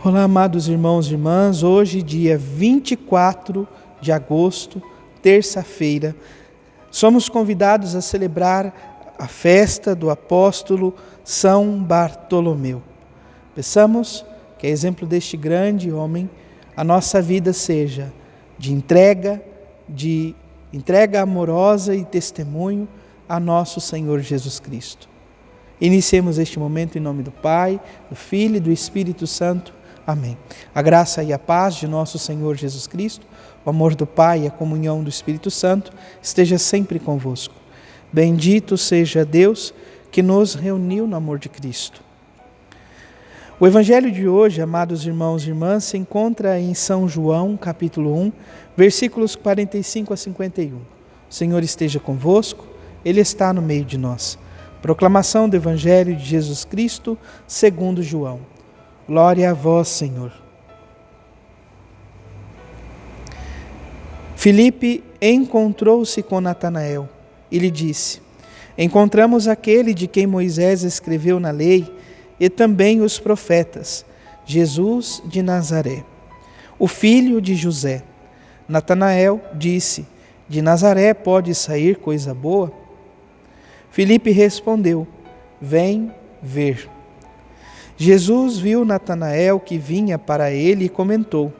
Olá, amados irmãos e irmãs, hoje dia 24 de agosto, terça-feira, somos convidados a celebrar a festa do apóstolo São Bartolomeu. Peçamos que, a exemplo deste grande homem, a nossa vida seja de entrega amorosa e testemunho a nosso Senhor Jesus Cristo. Iniciemos este momento em nome do Pai, do Filho e do Espírito Santo. Amém. A graça e a paz de nosso Senhor Jesus Cristo, o amor do Pai e a comunhão do Espírito Santo esteja sempre convosco. Bendito seja Deus que nos reuniu no amor de Cristo. O Evangelho de hoje, amados irmãos e irmãs, se encontra em São João, capítulo 1, versículos 45 a 51. O Senhor esteja convosco, Ele está no meio de nós. Proclamação do Evangelho de Jesus Cristo, segundo João. Glória a vós, Senhor. Filipe encontrou-se com Natanael e lhe disse: Encontramos aquele de quem Moisés escreveu na lei e também os profetas, Jesus de Nazaré, o filho de José. Natanael disse: De Nazaré pode sair coisa boa? Filipe respondeu: Vem ver. Jesus viu Natanael que vinha para ele e comentou: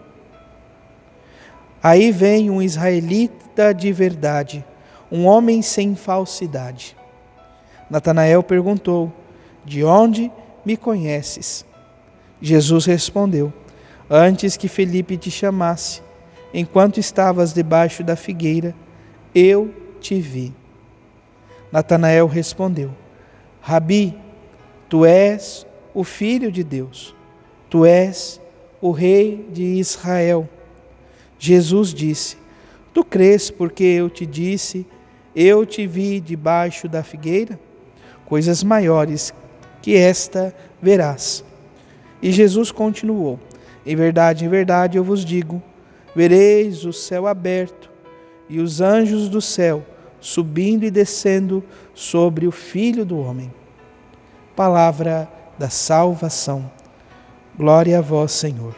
Aí vem um israelita de verdade, um homem sem falsidade. Natanael perguntou: De onde me conheces? Jesus respondeu: Antes que Filipe te chamasse, enquanto estavas debaixo da figueira, eu te vi. Natanael respondeu: Rabi, tu és o Filho de Deus, tu és o Rei de Israel. Jesus disse: Tu crês porque eu te disse, eu te vi debaixo da figueira? Coisas maiores que esta verás. E Jesus continuou: em verdade, eu vos digo, vereis o céu aberto e os anjos do céu subindo e descendo sobre o Filho do Homem. Palavra da salvação. Glória a vós, Senhor.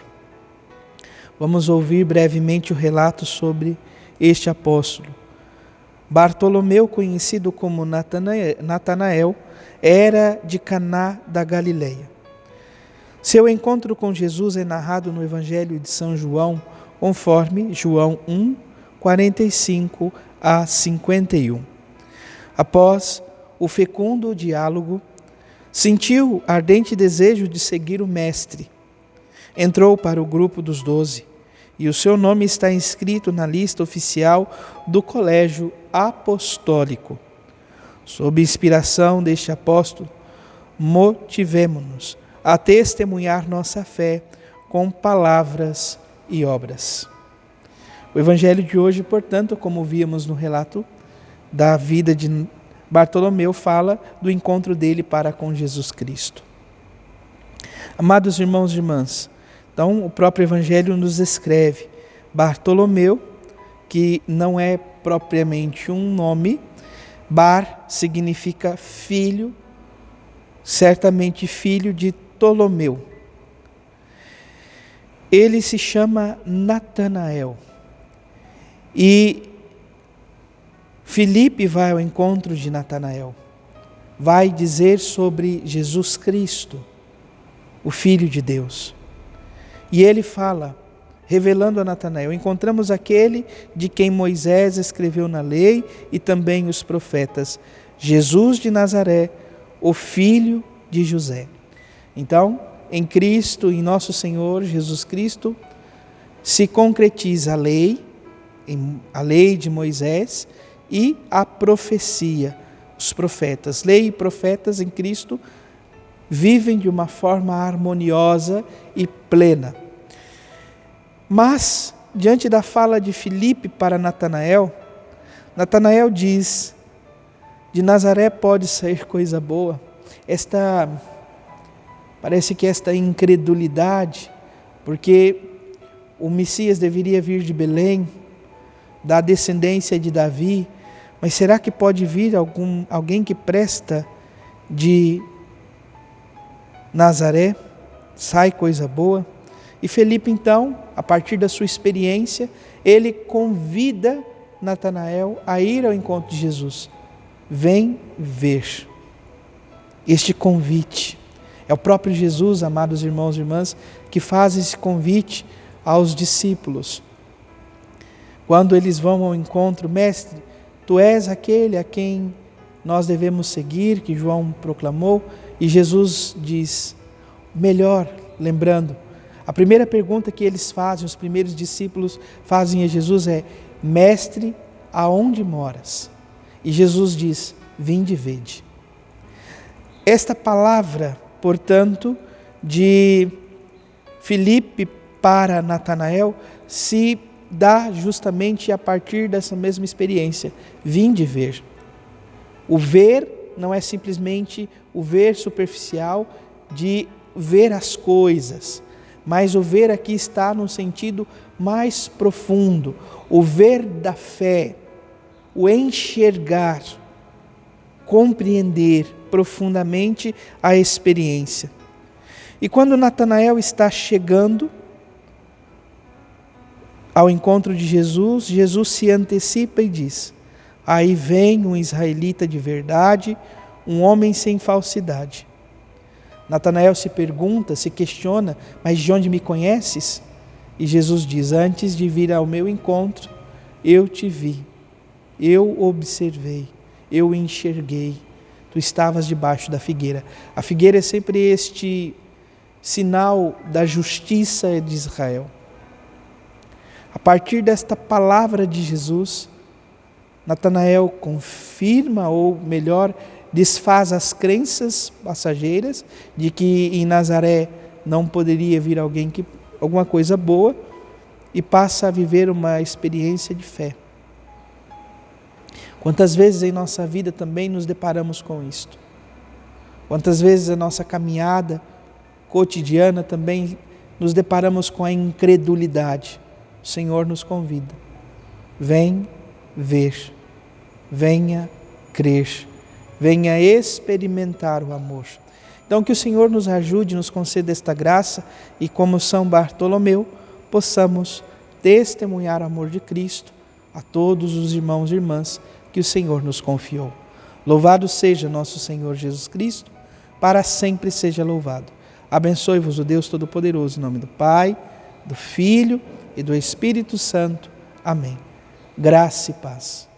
Vamos ouvir brevemente o relato sobre este apóstolo. Bartolomeu, conhecido como Natanael, era de Caná da Galileia. Seu encontro com Jesus é narrado no Evangelho de São João, conforme João 1, 45 a 51. Após o fecundo diálogo, sentiu ardente desejo de seguir o Mestre. Entrou para o grupo dos 12 e o seu nome está inscrito na lista oficial do Colégio Apostólico. Sob inspiração deste apóstolo, motivemo-nos a testemunhar nossa fé com palavras e obras. O Evangelho de hoje, portanto, como víamos no relato da vida de Bartolomeu, fala do encontro dele para com Jesus Cristo. Amados irmãos e irmãs, então o próprio Evangelho nos escreve Bartolomeu, que não é propriamente um nome. Bar significa filho, certamente filho de Ptolomeu. Ele se chama Natanael. E Filipe vai ao encontro de Natanael, vai dizer sobre Jesus Cristo, o Filho de Deus. E ele fala, revelando a Natanael: encontramos aquele de quem Moisés escreveu na lei e também os profetas, Jesus de Nazaré, o filho de José. Então, em Cristo, em nosso Senhor Jesus Cristo, se concretiza a lei de Moisés e a profecia, os profetas. Lei e profetas em Cristo vivem de uma forma harmoniosa e plena. Mas, diante da fala de Filipe para Natanael, Natanael diz: de Nazaré pode sair coisa boa. Parece que esta incredulidade, porque o Messias deveria vir de Belém, da descendência de Davi, mas será que pode vir alguém que presta de Nazaré? Sai coisa boa? E Felipe, então, a partir da sua experiência, ele convida Natanael a ir ao encontro de Jesus. Vem ver. Este convite é o próprio Jesus, amados irmãos e irmãs, que faz esse convite aos discípulos. Quando eles vão ao encontro, mestre, tu és aquele a quem nós devemos seguir, que João proclamou, e Jesus diz, melhor, lembrando, a primeira pergunta que eles fazem, os primeiros discípulos fazem a Jesus é, mestre, aonde moras? E Jesus diz, vinde e vede. Esta palavra, portanto, de Filipe para Natanael, se dá justamente a partir dessa mesma experiência, vinde ver. O ver não é simplesmente o ver superficial de ver as coisas, mas o ver aqui está no sentido mais profundo, o ver da fé, o enxergar, compreender profundamente a experiência. E quando Natanael está chegando ao encontro de Jesus, Jesus se antecipa e diz, aí vem um israelita de verdade, um homem sem falsidade. Natanael se pergunta, se questiona, mas de onde me conheces? E Jesus diz, antes de vir ao meu encontro, eu te vi, eu observei, eu enxerguei, tu estavas debaixo da figueira. A figueira é sempre este sinal da justiça de Israel. A partir desta palavra de Jesus, Natanael confirma, ou melhor, desfaz as crenças passageiras de que em Nazaré não poderia vir alguma coisa boa, e passa a viver uma experiência de fé. Quantas vezes em nossa vida também nos deparamos com isto? Quantas vezes a nossa caminhada cotidiana também nos deparamos com a incredulidade? O Senhor nos convida. Vem ver, venha crer, venha experimentar o amor. Então que o Senhor nos ajude, nos conceda esta graça e como São Bartolomeu, possamos testemunhar o amor de Cristo a todos os irmãos e irmãs que o Senhor nos confiou. Louvado seja nosso Senhor Jesus Cristo, para sempre seja louvado. Abençoe-vos o Deus Todo-Poderoso, em nome do Pai, do Filho e do Espírito Santo. Amém. Graça e paz.